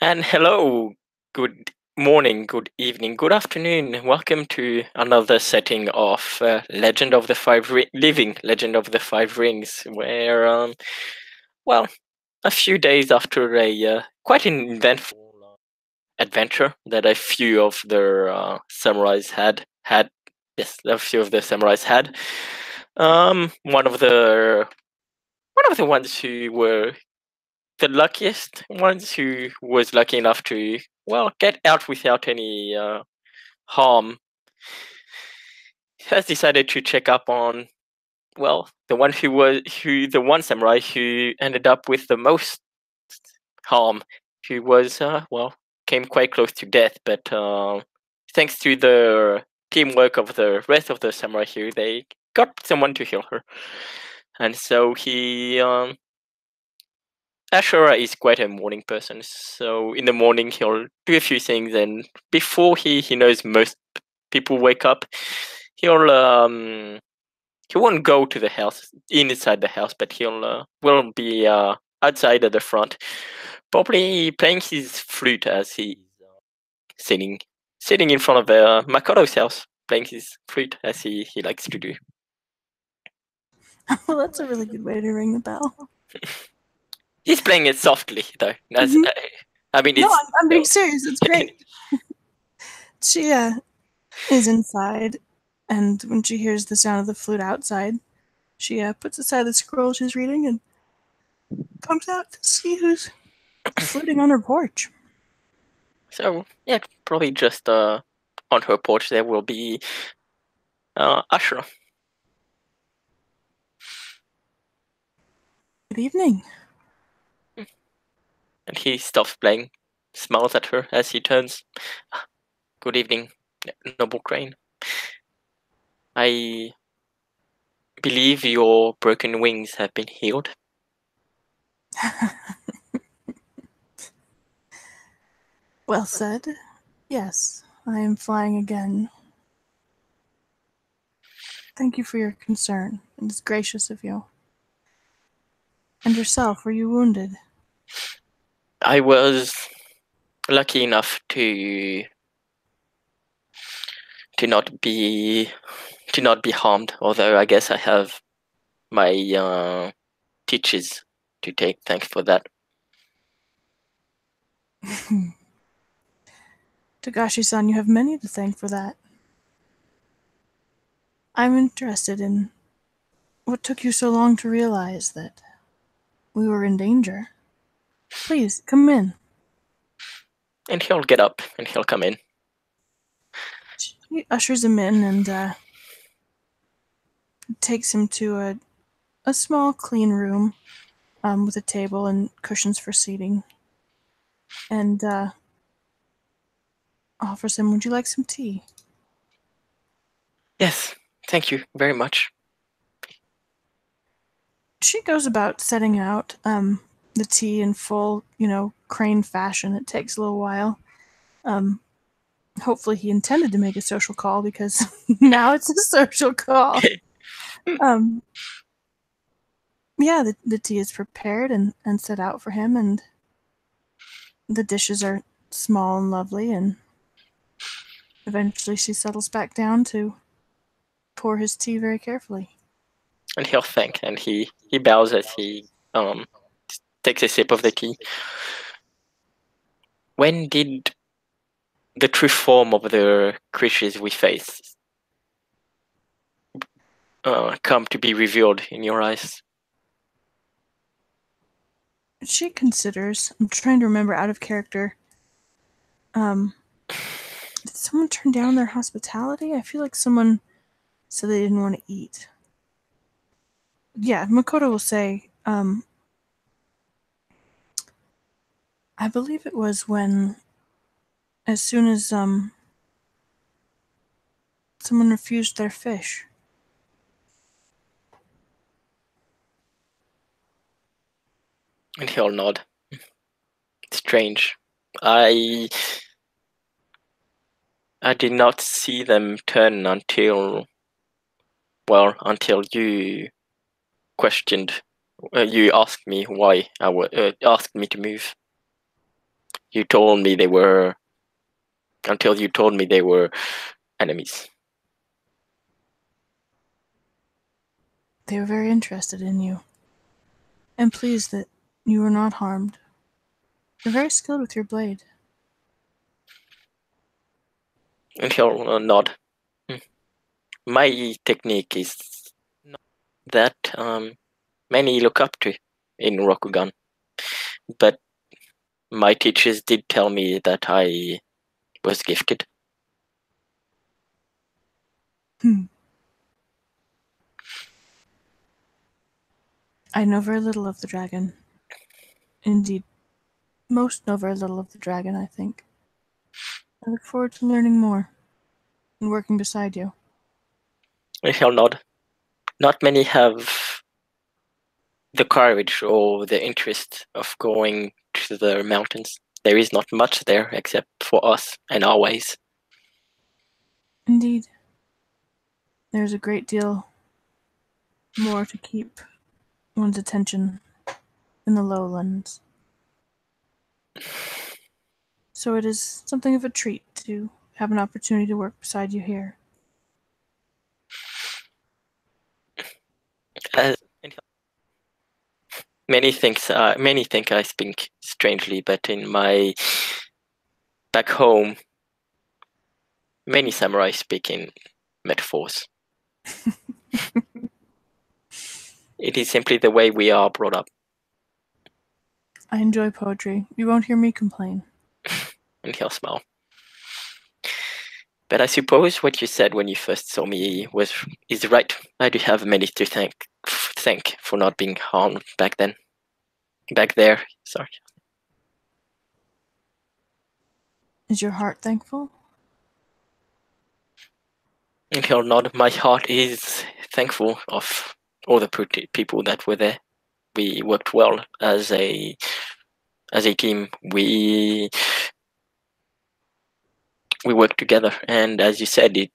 And hello, good morning, good evening, good afternoon. Welcome to another setting of Legend of the Living Legend of the Five Rings, where, well, a few days after a quite an eventful adventure that a few of the samurais had, yes, a few of the samurais had. One of the ones who were the luckiest ones who was lucky enough to get out without any harm has decided to check up on the one samurai who ended up with the most harm, who was came quite close to death, but thanks to the teamwork of the rest of the samurai here, they got someone to heal her. And so Ashura is quite a morning person, so in the morning he'll do a few things, and before he knows most people wake up, he'll he won't go to the house inside the house, but he'll will be outside at the front, probably playing his flute as he's sitting in front of Makoto's house, playing his flute as he likes to do. Well, that's a really good way to ring the bell. He's playing it softly though. I mean, No, it's I'm being serious. It's great. She is inside, and when she hears the sound of the flute outside, she puts aside the scroll she's reading and comes out to see who's fluting on her porch. So yeah, probably just on her porch there will be Ashura. Good evening. And he stops playing, smiles at her as he turns. Good evening, Noble Crane. I believe your broken wings have been healed. Well said. Yes, I am flying again. Thank you for your concern. It is gracious of you. And yourself, were you wounded? I was lucky enough to not be harmed, although I guess I have my teachers to take. Thanks for that. Togashi-san, you have many to thank for that. I'm interested in what took you so long to realize that we were in danger. Please, come in. And he'll get up and he'll come in. She ushers him in and takes him to a small, clean room with a table and cushions for seating. And offers him, would you like some tea? Yes, thank you very much. She goes about setting out the tea in full, Crane fashion. It takes a little while. Hopefully he intended to make a social call because now it's a social call. Yeah, the tea is prepared and set out for him, and the dishes are small and lovely, and eventually she settles back down to pour his tea very carefully. And he'll thank, and he bows as he takes a sip of the tea. When did the true form of the creatures we face come to be revealed in your eyes? She considers. I'm trying to remember out of character. Did someone turn down their hospitality? I feel like someone said they didn't want to eat. Yeah, Makoto will say, I believe it was when, as soon as, someone refused their fish. And he'll nod. Strange. I did not see them turn until you questioned. You asked me why asked me to move. you told me they were enemies. They were very interested in you, and pleased that you were not harmed. You're very skilled with your blade. And he'll nod. My technique is not that many look up to in Rokugan, but my teachers did tell me that I was gifted. I know very little of the dragon. Indeed, most know very little of the dragon, I think. I look forward to learning more and working beside you. And he'll nod. Not many have the courage or the interest of going to the mountains. There is not much there except for us and our ways. Indeed. There's a great deal more to keep one's attention in the lowlands. So it is something of a treat to have an opportunity to work beside you here. Many think I speak strangely, but in my back home, many samurai speak in metaphors. It is simply the way we are brought up. I enjoy poetry. You won't hear me complain. And he'll smile. But I suppose what you said when you first saw me is right. I do have many to thank for not being harmed back then. Back there, sorry. Is your heart thankful? And he'll nod. My heart is thankful of all the people that were there. We worked well as a team. We worked together, and as you said, it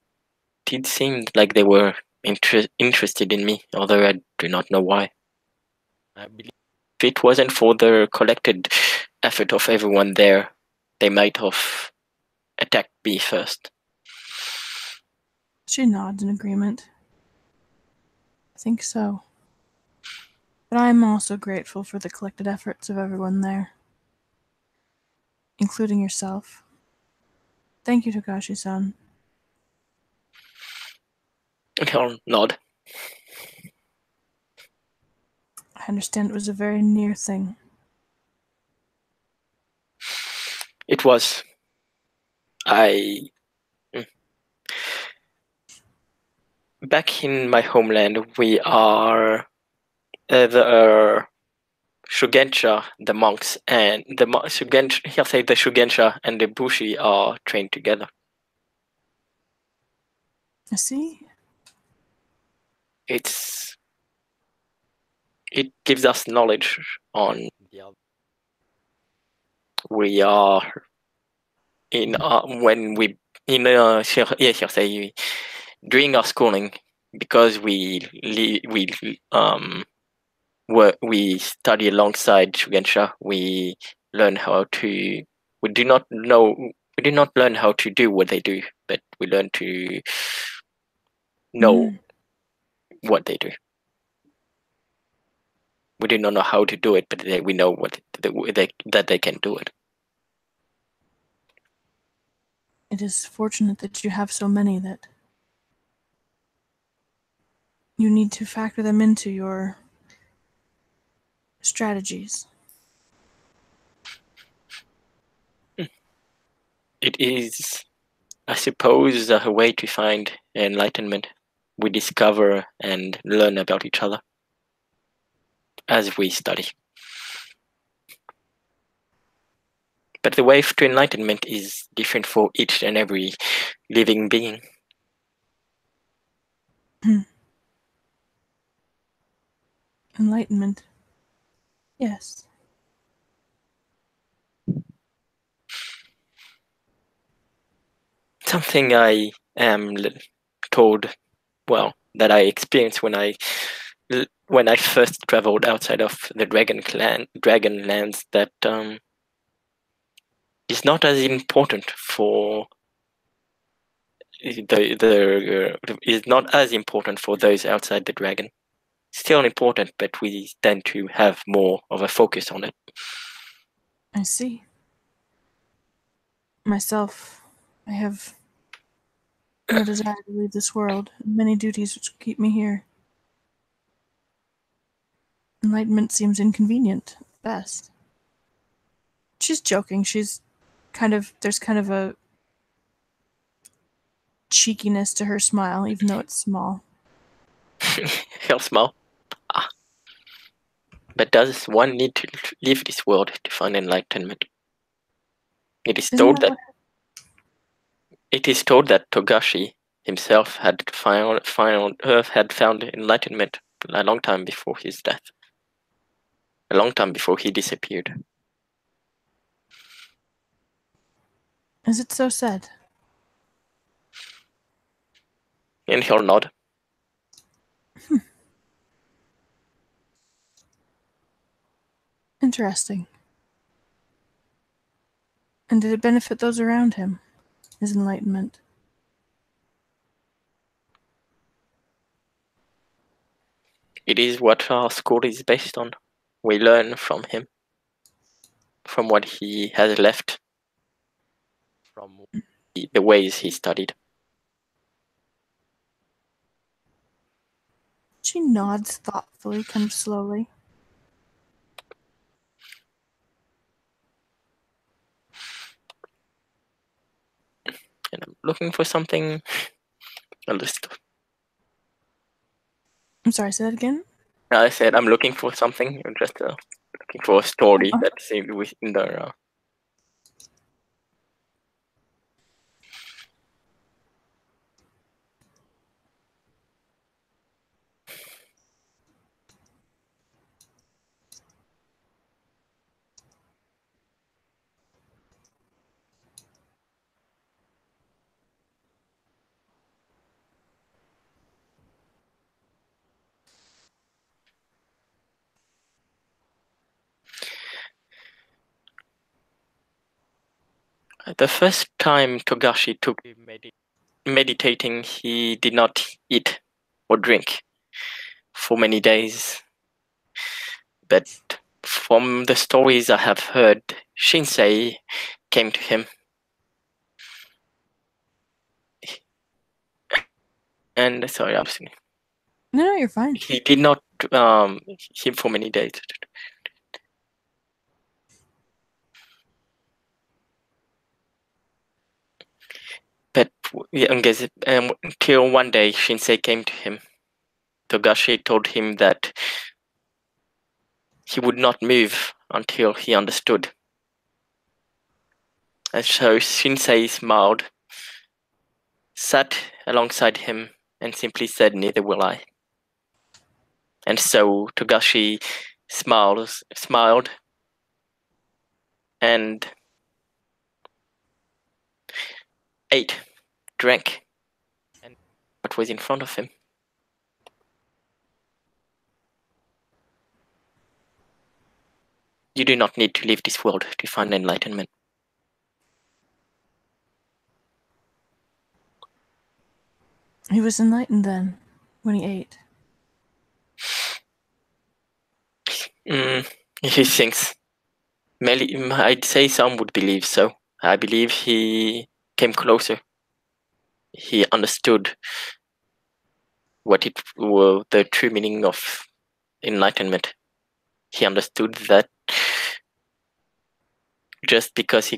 did seem like they were interested in me, although I do not know why. I believe if it wasn't for the collected effort of everyone there, they might have attacked me first. She nods in agreement. I think so. But I am also grateful for the collected efforts of everyone there, including yourself. Thank you, Togashi-san. He'll nod. I understand it was a very near thing. It was. Back in my homeland, we are the Shugensha, the monks, and the Shugensha and the Bushi are trained together. I see. It gives us knowledge on the other. We are in during our schooling, because we study alongside Shugensha. We learn how to. We do not learn how to do what they do, but we learn to know what they do. We do not know how to do it, but we know that they can do it. It is fortunate that you have so many that you need to factor them into your strategies. It is, I suppose, a way to find enlightenment. We discover and learn about each other as we study. But the way to enlightenment is different for each and every living being. Enlightenment. Yes. Something I am told, that I experienced when I first traveled outside of the Dragonlands, that is not as important for is not as important for those outside the dragon. Still important, but we tend to have more of a focus on it. I see. Myself, I have no desire to leave this world, and many duties which keep me here. Enlightenment seems inconvenient, at best. She's joking. There's kind of a cheekiness to her smile, even though it's small. How small. But does one need to leave this world to find enlightenment? It is told that Togashi himself had found enlightenment a long time before his death. A long time before he disappeared. Is it so said? And he'll nod. Interesting. And did it benefit those around him? His enlightenment? It is what our school is based on. We learn from him, from what he has left, from the ways he studied. She nods thoughtfully, kind of slowly. And I'm looking for something. A list. I'm sorry, say that again? I said I'm looking for something. I'm just looking for a story that's in the. The first time Togashi took meditating, he did not eat or drink for many days. But from the stories I have heard, Shinsei came to him. And sorry, I'm listening. No, you're fine. He did not him for many days. But until one day Shinsei came to him. Togashi told him that he would not move until he understood. And so Shinsei smiled, sat alongside him, and simply said, "Neither will I." And so Togashi smiled, and ate, drank, and what was in front of him. You do not need to leave this world to find enlightenment. He was enlightened then, when he ate. He thinks. I'd say some would believe so. I believe he came closer. He understood what it was, the true meaning of enlightenment. He understood that just because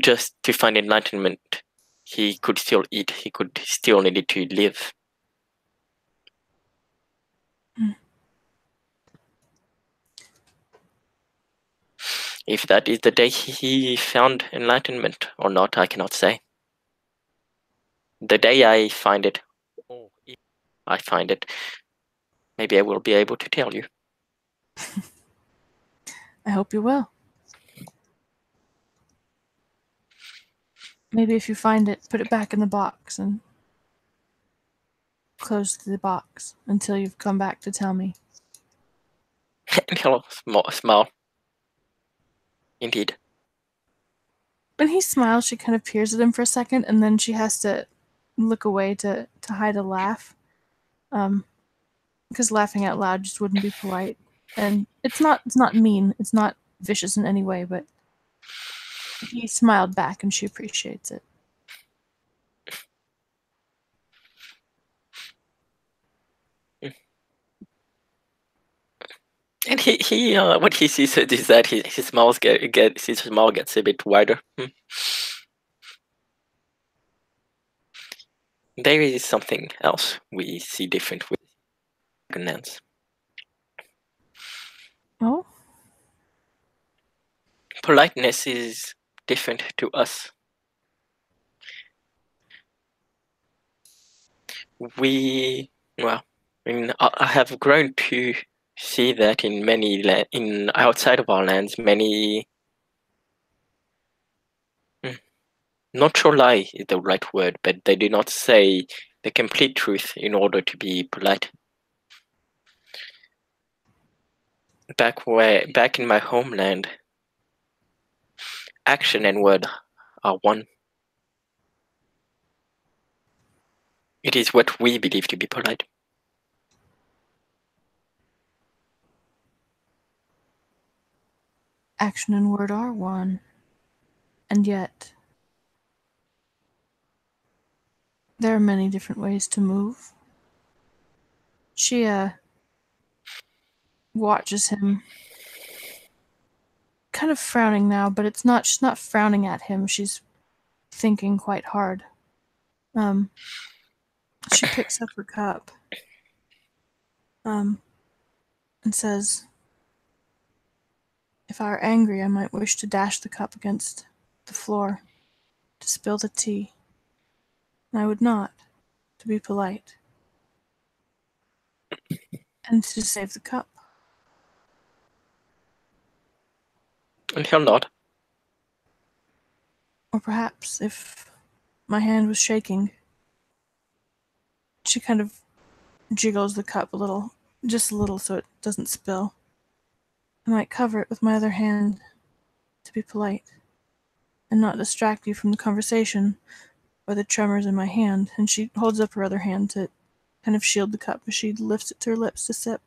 just to find enlightenment, he could still eat. He could still needed to live. If that is the day he found enlightenment or not, I cannot say. The day I find it, or if I find it, maybe I will be able to tell you. I hope you will. Maybe if you find it, put it back in the box and close the box until you've come back to tell me. Hello, small. Indeed. When he smiles, she kind of peers at him for a second, and then she has to look away to hide a laugh. Because laughing out loud just wouldn't be polite. And it's not mean. It's not vicious in any way, but he smiled back and she appreciates it. And he what he sees is that his smile gets a bit wider. There is something else we see different with Dragonlance. Oh? Politeness is different to us. I have grown to see that in many in outside of our lands, many. Not sure lie is the right word, but they do not say the complete truth in order to be polite. Back in my homeland, action and word are one. It is what we believe to be polite. Action and word are one. And yet, there are many different ways to move. She watches him, kind of frowning now, but she's not frowning at him, she's thinking quite hard. She picks up her cup, and says, "If I were angry, I might wish to dash the cup against the floor, to spill the tea. And I would not, to be polite, and to save the cup." And he'll nod. Or perhaps if my hand was shaking, she kind of jiggles the cup a little, just a little so it doesn't spill. I might cover it with my other hand to be polite and not distract you from the conversation or the tremors in my hand. And she holds up her other hand to kind of shield the cup as she lifts it to her lips to sip.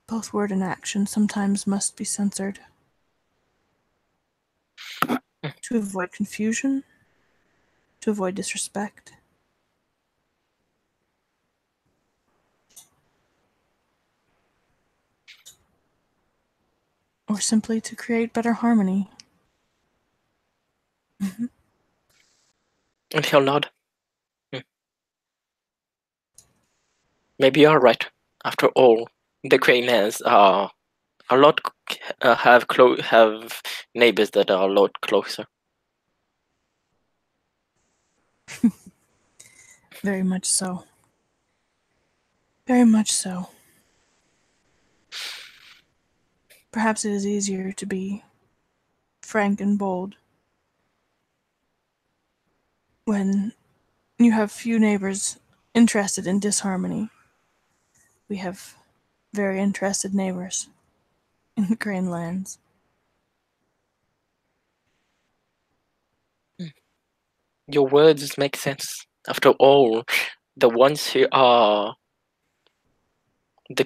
Both word and action sometimes must be censored to avoid confusion, to avoid disrespect. Or simply to create better harmony. And he'll nod. Maybe you're right. After all, the Greylands are a lot have neighbors that are a lot closer. Very much so. Very much so. Perhaps it is easier to be frank and bold when you have few neighbors interested in disharmony. We have very interested neighbors in the Greylands. Your words make sense. After all, the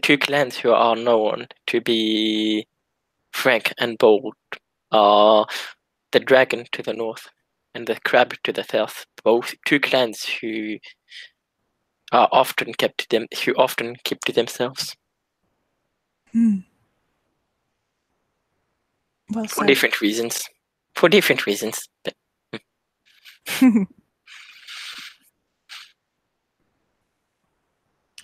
two clans who are known to be frank and bold are the dragon to the north and the crab to the south. Both two clans who often keep to themselves. Well For said. different reasons. But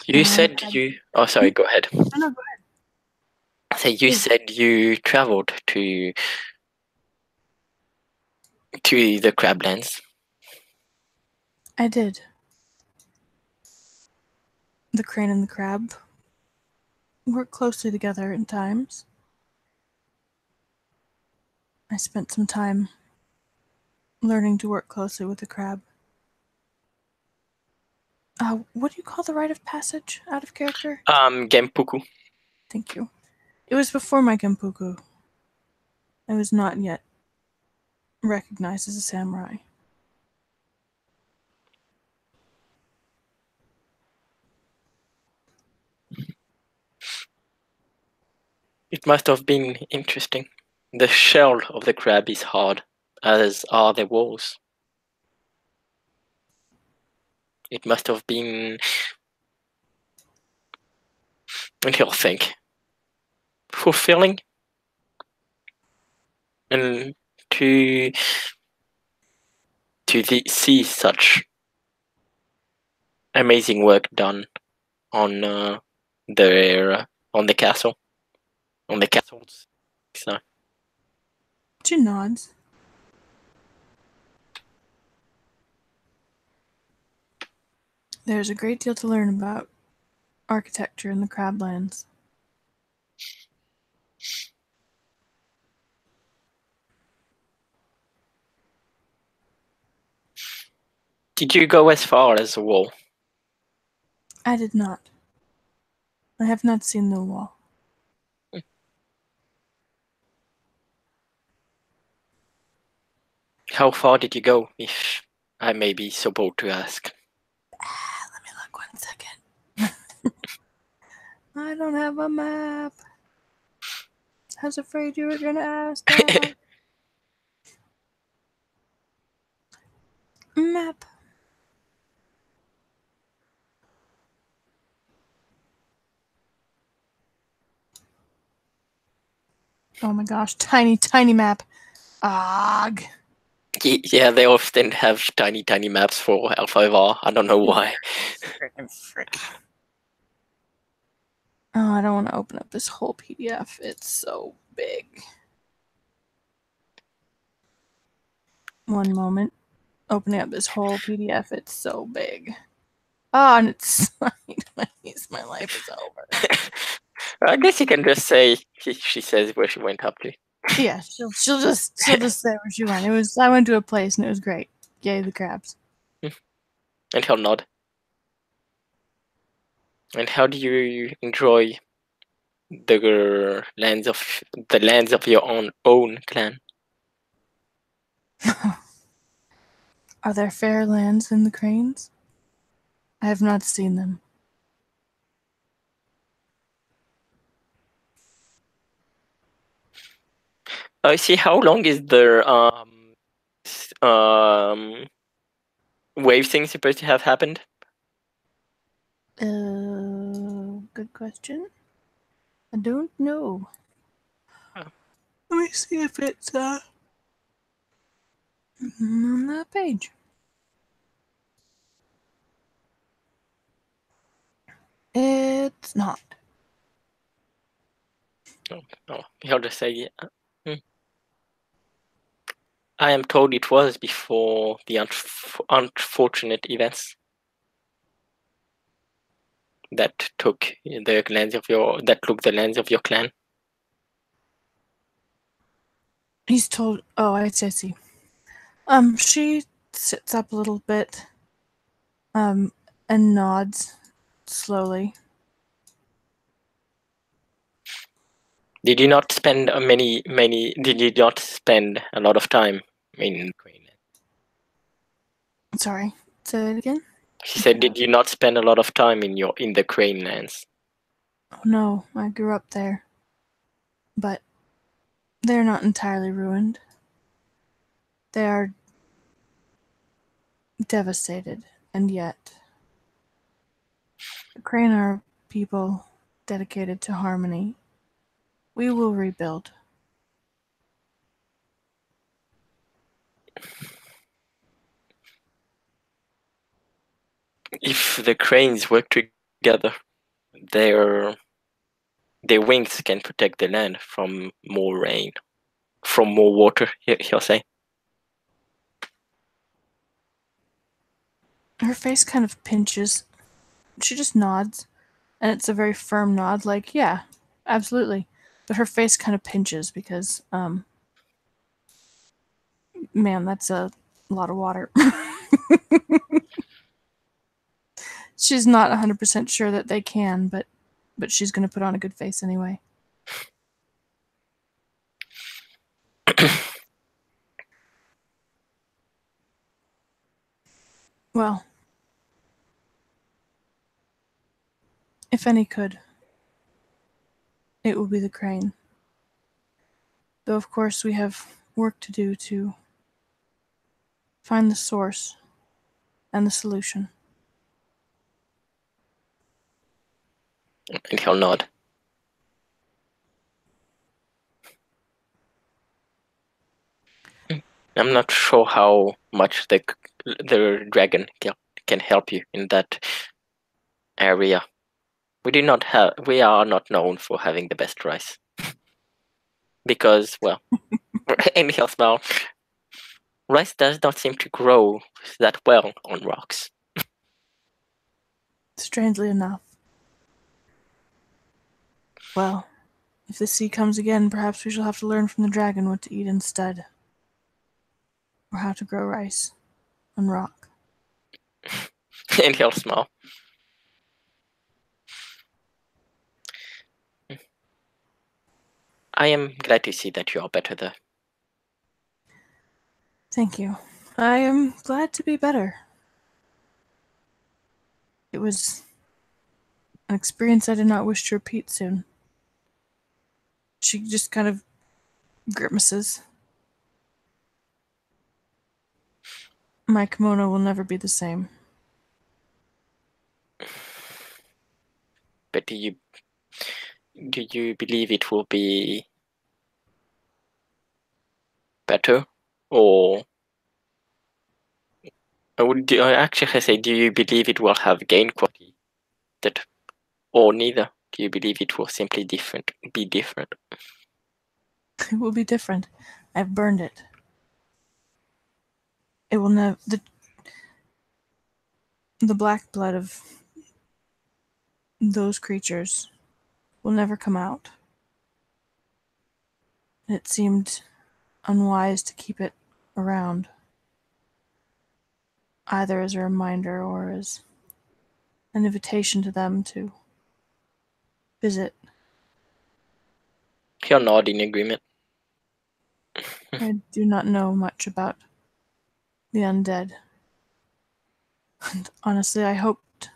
you said you. Oh, sorry. Go ahead. No, go ahead. So you said you traveled to the Crablands. I did. The crane and the crab work closely together in times. I spent some time learning to work closely with the crab. What do you call the rite of passage out of character? Gempuku. Thank you. It was before my Genpuku. I was not yet recognized as a samurai. It must have been interesting. The shell of the crab is hard, as are the walls. It must have been, let me think, fulfilling, and to see such amazing work done on on the castle, on the castles. So She nods. There's a great deal to learn about architecture in the Crablands. did you go as far as the wall? I did not. I have not seen the wall. How far did you go, if I may be so bold to ask? Let me look 1 second. I don't have a map. I was afraid you were gonna ask that. Map. Oh my gosh, tiny, tiny map. Ugh. Yeah, they often have tiny maps for L5R. I don't know why. Frickin' frick. Oh, I don't want to open up this whole PDF. It's so big. One moment. Opening up this whole PDF. It's so big. Oh, and it's my life is over. I guess you can just say she says where she went up to. Yeah, she'll just say where she went. I went to a place and it was great. Yay, the crabs. And he'll nod. And how do you enjoy the lands of your own clan? Are there fair lands in the cranes? I have not seen them. I see. How long is the wave thing supposed to have happened? Good question. I don't know. Oh. Let me see if it's on that page. It's not. Oh, he'll just say, yeah. I am told it was before the unfortunate events that took the lands of your clan. He's told. Oh, I see. She sits up a little bit, and nods slowly. Did you not spend Did you not spend a lot of time in Greenland? Sorry, say it again. She said, "Did you not spend a lot of time in the Crane Lands?" Oh no, I grew up there, but they're not entirely ruined. They are devastated, and yet the Crane are people dedicated to harmony. We will rebuild. If the cranes work together, their wings can protect the land from more rain, from more water. He'll say. Her face kind of pinches. She just nods, and it's a very firm nod, like, yeah, absolutely. But her face kind of pinches because, man, that's a lot of water. She's not 100% sure that they can, but she's going to put on a good face anyway. Well, if any could, it will be the crane. Though, of course, we have work to do to find the source and the solution. And he'll nod. I'm not sure how much the dragon can help you in that area. We are not known for having the best rice. Because, well, in Hillsbow, rice does not seem to grow that well on rocks. Strangely enough. Well, if the sea comes again, perhaps we shall have to learn from the dragon what to eat instead. Or how to grow rice on rock. And he'll smile. I am glad to see that you are better there. Thank you. I am glad to be better. It was an experience I did not wish to repeat soon. She just kind of grimaces. My kimono will never be the same. But do you believe it will be better, or I actually say, do you believe it will have gain quality, or neither? Do you believe it will simply be different? It will be different. I've burned it. It will never. The black blood of those creatures will never come out. It seemed unwise to keep it around, either as a reminder or as an invitation to them to visit. He'll nod in agreement. I do not know much about the undead. And honestly, I hoped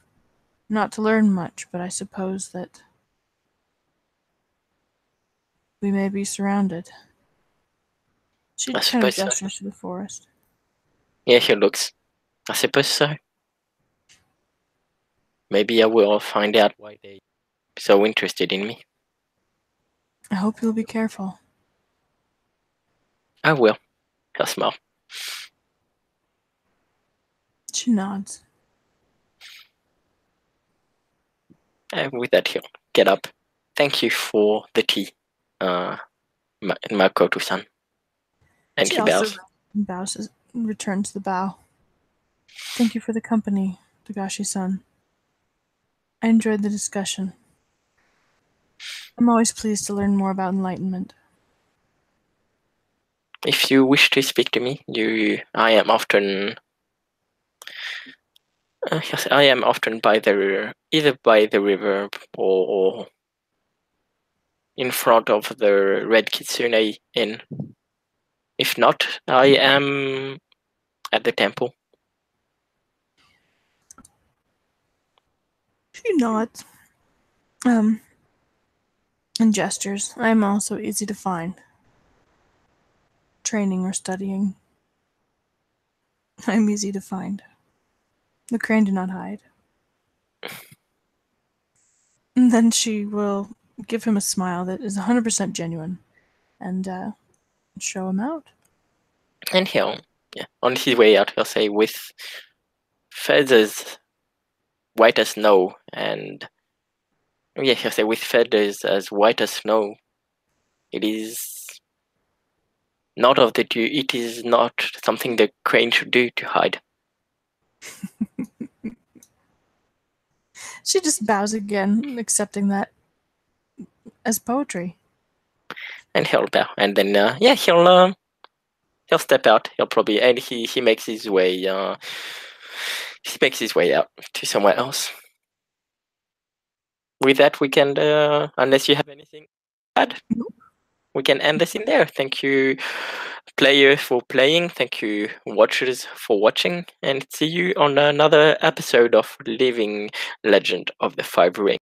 not to learn much, but I suppose that we may be surrounded. She kind of gestures to the forest. Yeah, he looks. I suppose so. Maybe I will find out why they're so interested in me. I hope you'll be careful. I will. He'll smile. She nods. And with that, he'll get up. Thank you for the tea, Makoto-san. And She he bows. Bows, returns the bow. Thank you for the company, Togashi-san. I enjoyed the discussion. I'm always pleased to learn more about enlightenment. If you wish to speak to me, I am often either by the river or in front of the Red Kitsune Inn. If not, I am at the temple. She nods. And gestures. I am also easy to find. Training or studying. I am easy to find. The crane do not hide. And then she will give him a smile that is 100% genuine and show him out. And on his way out, he'll say, with feathers white as snow, and he'll say, with feathers as white as snow, it is it is not something the crane should do to hide. She just bows again, accepting that as poetry. And he'll bow, and then he'll step out. He'll probably, and he makes his way. He makes his way out to somewhere else. With that, we can, unless you have anything to add. Nope. we can end this in there. Thank you, player, for playing. Thank you, watchers, for watching. And see you on another episode of Living Legend of the Five Rings.